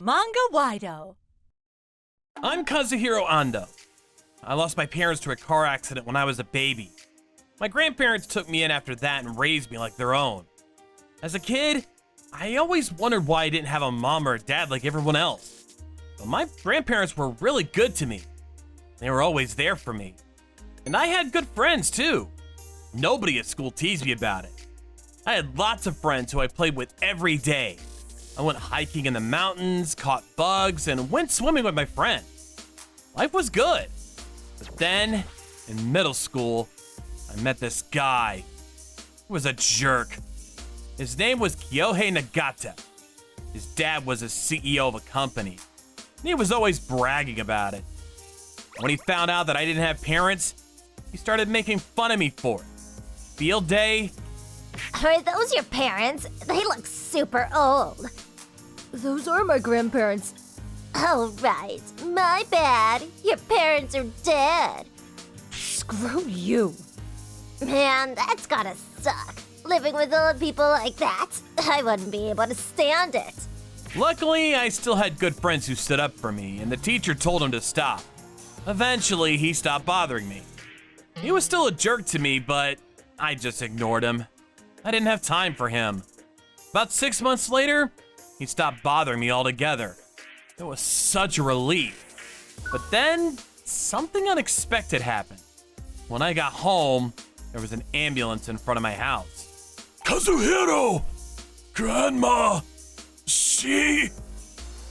Manga-Waido. I'm Kazuhiro Ando. I lost my parents to a car accident when I was a baby. My grandparents took me in after that and raised me like their own. As a kid, I always wondered why I didn't have a mom or a dad like everyone else. But my grandparents were really good to me. They were always there for me. And I had good friends too. Nobody at school teased me about it. I had lots of friends who I played with every day. I went hiking in the mountains, caught bugs, and went swimming with my friends. Life was good. But then, in middle school, I met this guy. He was a jerk. His name was Kyohei Nagata. His dad was a CEO of a company, and he was always bragging about it. When he found out that I didn't have parents, he started making fun of me for it. Field day. Are those your parents? They look super old. Those are my grandparents. Oh, right. My bad. Your parents are dead. Screw you. Man, that's gotta suck. Living with old people like that. I wouldn't be able to stand it. Luckily, I still had good friends who stood up for me, and the teacher told him to stop. Eventually, he stopped bothering me. He was still a jerk to me, but I just ignored him. I didn't have time for him. About 6 months later, he stopped bothering me altogether. It was such a relief. But then, something unexpected happened. When I got home, there was an ambulance in front of my house. Kazuhiro! Grandma! She...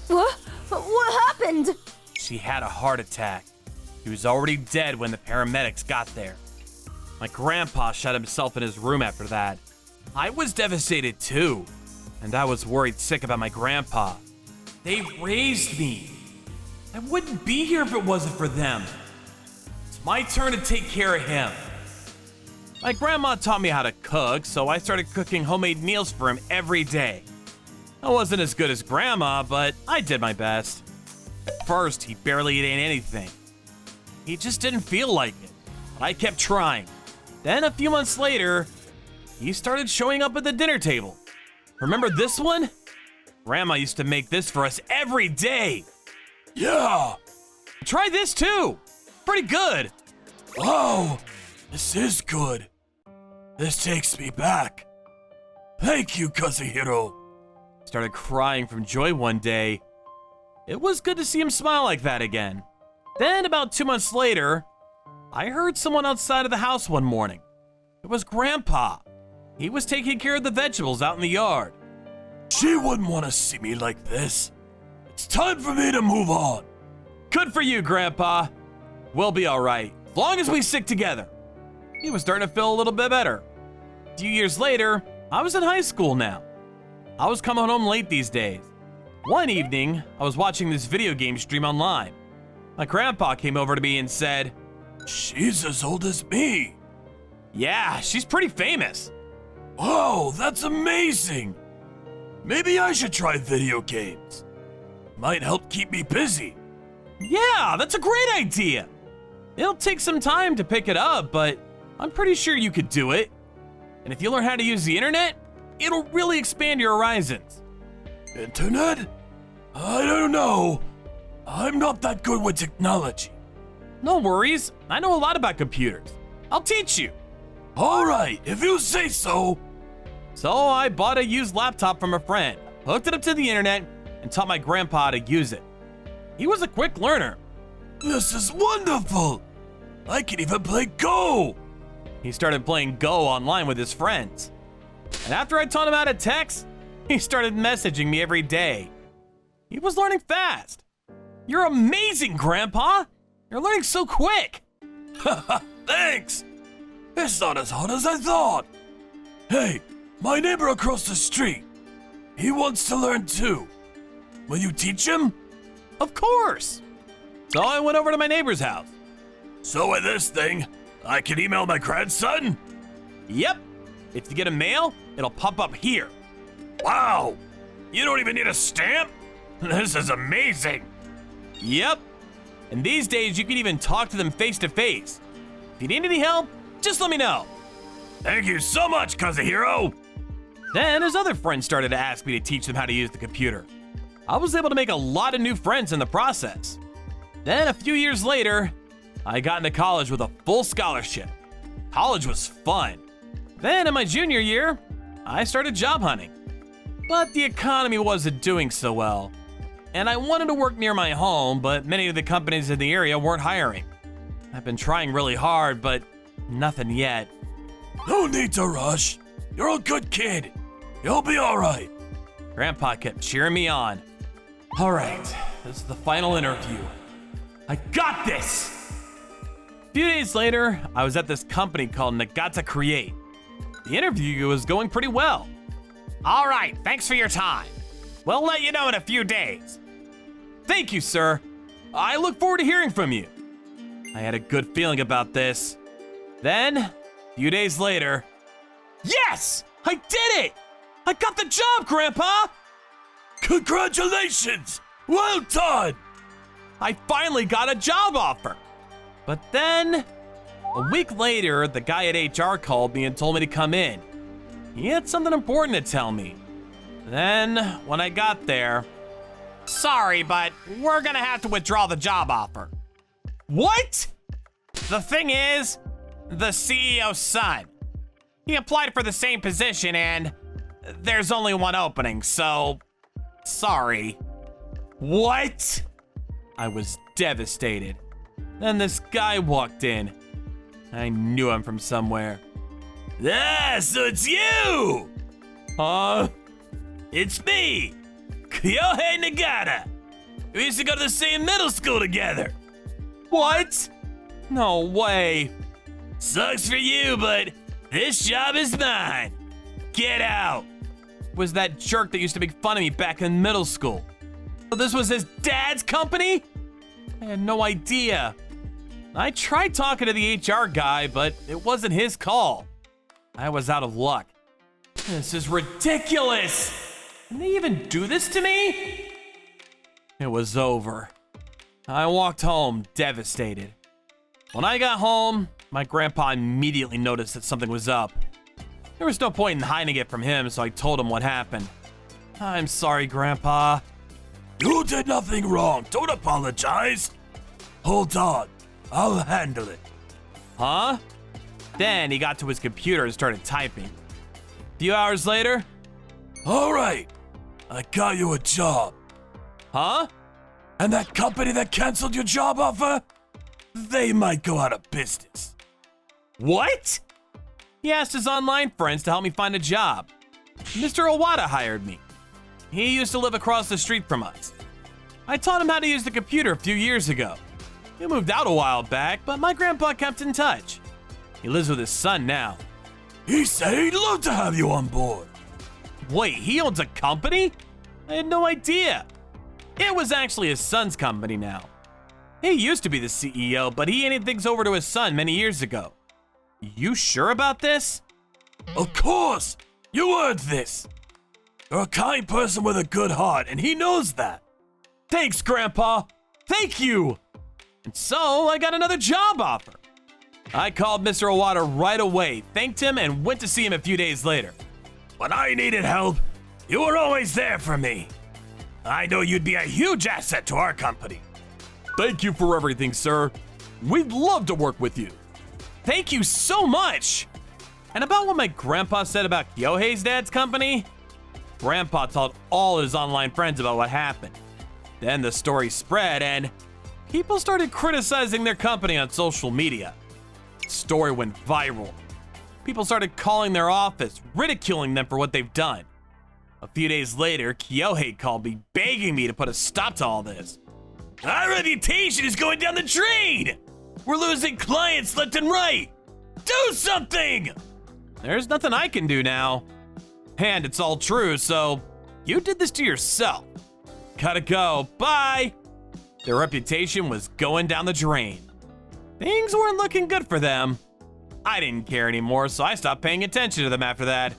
What? What happened? She had a heart attack. He was already dead when the paramedics got there. My grandpa shut himself in his room after that. I was devastated too, and I was worried sick about my grandpa. They raised me. I wouldn't be here if it wasn't for them. It's my turn to take care of him. My grandma taught me how to cook, so I started cooking homemade meals for him every day. I wasn't as good as grandma, but I did my best. At first, he barely ate anything. He just didn't feel like it, but I kept trying. Then a few months later, he started showing up at the dinner table. Remember this one? Grandma used to make this for us every day. Yeah! Try this too. Pretty good. Wow! This is good. This takes me back. Thank you, Kazuhiro. Started crying from joy one day. It was good to see him smile like that again. Then about 2 months later, I heard someone outside of the house one morning. It was Grandpa. He was taking care of the vegetables out in the yard. She wouldn't want to see me like this. It's time for me to move on. Good for you, Grandpa. We'll be all right, as long as we stick together. He was starting to feel a little bit better. A few years later, I was in high school now. I was coming home late these days. One evening, I was watching this video game stream online. My grandpa came over to me and said, She's as old as me. Yeah, she's pretty famous. Wow, that's amazing. Maybe I should try video games. Might help keep me busy. Yeah, that's a great idea. It'll take some time to pick it up, but I'm pretty sure you could do it. And if you learn how to use the internet, it'll really expand your horizons. Internet? I don't know. I'm not that good with technology. No worries, I know a lot about computers. I'll teach you. All right, if you say so. So I bought a used laptop from a friend, hooked it up to the internet, and taught my grandpa to use it. He was a quick learner. This is wonderful. I can even play Go. He started playing Go online with his friends. And after I taught him how to text, he started messaging me every day. He was learning fast. You're amazing, Grandpa. You're learning so quick. Thanks. It's not as hard as I thought. Hey, my neighbor across the street. He wants to learn too. Will you teach him? Of course. So I went over to my neighbor's house. So with this thing, I can email my grandson? Yep. If you get a mail, it'll pop up here. Wow. You don't even need a stamp? This is amazing. Yep. And these days, you can even talk to them face to face. If you need any help, just let me know. Thank you so much, Kazuhiro. Then his other friends started to ask me to teach them how to use the computer. I was able to make a lot of new friends in the process. Then a few years later, I got into college with a full scholarship. College was fun. Then in my junior year, I started job hunting. But the economy wasn't doing so well. And I wanted to work near my home, but many of the companies in the area weren't hiring. I've been trying really hard, but nothing yet. No need to rush. You're a good kid. You'll be all right. Grandpa kept cheering me on. All right, this is the final interview. I got this! A few days later, I was at this company called Nagata Create. The interview was going pretty well. All right, thanks for your time. We'll let you know in a few days. Thank you, sir. I look forward to hearing from you. I had a good feeling about this. Then, a few days later, yes! I did it! I got the job, Grandpa! Congratulations! Well done! I finally got a job offer. But then, a week later, the guy at HR called me and told me to come in. He had something important to tell me. Then, when I got there, sorry, but we're gonna have to withdraw the job offer. What? The thing is, the CEO's son. He applied for the same position and there's only one opening, so sorry. What? I was devastated. Then this guy walked in. I knew him from somewhere. Ah, so it's you! It's me, Kyohei Nagata. We used to go to the same middle school together. What? No way. Sucks for you, but this job is mine. Get out. Was that jerk that used to make fun of me back in middle school. So this was his dad's company? I had no idea. I tried talking to the HR guy, but it wasn't his call. I was out of luck. This is ridiculous! Can they even do this to me? It was over. I walked home devastated. When I got home, my grandpa immediately noticed that something was up. There was no point in hiding it from him, so I told him what happened. I'm sorry, Grandpa. You did nothing wrong. Don't apologize. Hold on. I'll handle it. Huh? Then he got to his computer and started typing. A few hours later, All right. I got you a job. huh? And that company that canceled your job offer? They might go out of business. What? He asked his online friends to help me find a job. Mr. Owada hired me. He used to live across the street from us. I taught him how to use the computer a few years ago. He moved out a while back, but my grandpa kept in touch. He lives with his son now. He said he'd love to have you on board. Wait, he owns a company? I had no idea. It was actually his son's company now. He used to be the CEO, but he handed things over to his son many years ago. You sure about this? Of course. You earned this. You're a kind person with a good heart, and he knows that. Thanks, Grandpa. Thank you. And so I got another job offer. I called Mr. Owada right away, thanked him, and went to see him a few days later. When I needed help, you were always there for me. I know you'd be a huge asset to our company. Thank you for everything, sir. We'd love to work with you. Thank you so much. And about what my grandpa said about Kyohei's dad's company, Grandpa told all his online friends about what happened. Then the story spread and people started criticizing their company on social media. The story went viral. People started calling their office, ridiculing them for what they've done. A few days later, Kyohei called me, begging me to put a stop to all this. Our reputation is going down the drain. We're losing clients left and right. Do something! There's nothing I can do now. And it's all true, so you did this to yourself. Gotta go, bye! Their reputation was going down the drain. Things weren't looking good for them. I didn't care anymore, so I stopped paying attention to them after that.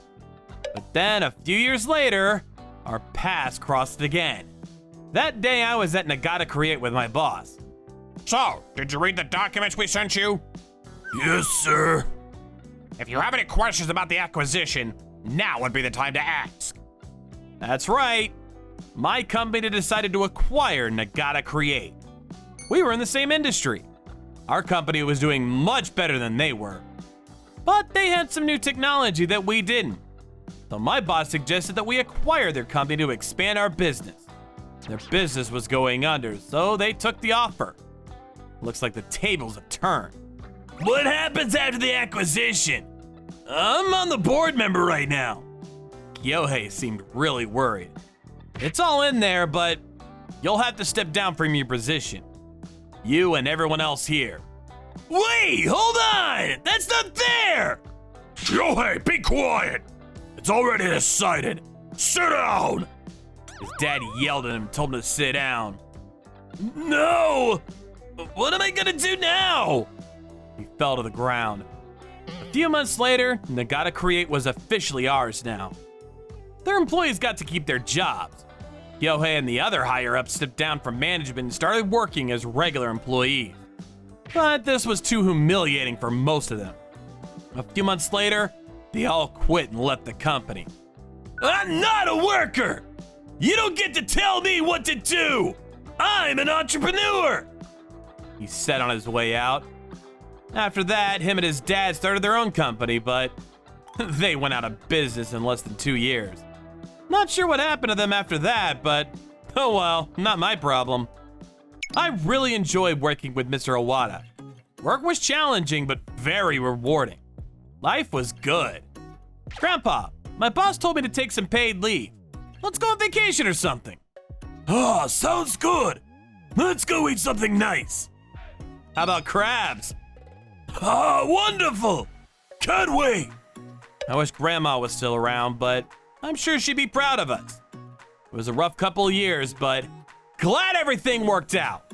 But then, a few years later, our paths crossed again. That day, I was at Nagata Create with my boss. So, did you read the documents we sent you? Yes, sir. If you have any questions about the acquisition, now would be the time to ask. That's right. my company decided to acquire Nagata Create. We were in the same industry. Our company was doing much better than they were. But they had some new technology that we didn't. So my boss suggested that we acquire their company to expand our business. Their business was going under, so they took the offer. Looks like the tables have turned. What happens after the acquisition? I'm on the board member right now. Yohei seemed really worried. It's all in there, but you'll have to step down from your position. You and everyone else here. Wait, hold on! That's not fair! Yohei, be quiet! It's already decided. Sit down! His daddy yelled at him and told him to sit down. No! What am I gonna do now? He fell to the ground. A few months later, Nagata Create was officially ours now. Their employees got to keep their jobs. Yohei and the other higher-ups stepped down from management and started working as regular employees. But this was too humiliating for most of them. A few months later, they all quit and left the company. I'm not a worker! You don't get to tell me what to do! I'm an entrepreneur! He said on his way out. After that, him and his dad started their own company, but they went out of business in less than 2 years. Not sure what happened to them after that, but oh well, not my problem. I really enjoyed working with Mr. Owada. Work was challenging, but very rewarding. Life was good. Grandpa, my boss told me to take some paid leave. Let's go on vacation or something. Ah, sounds good. Let's go eat something nice. How about crabs? Ah, wonderful. Can't wait. I wish Grandma was still around, but I'm sure she'd be proud of us. It was a rough couple of years, but glad everything worked out.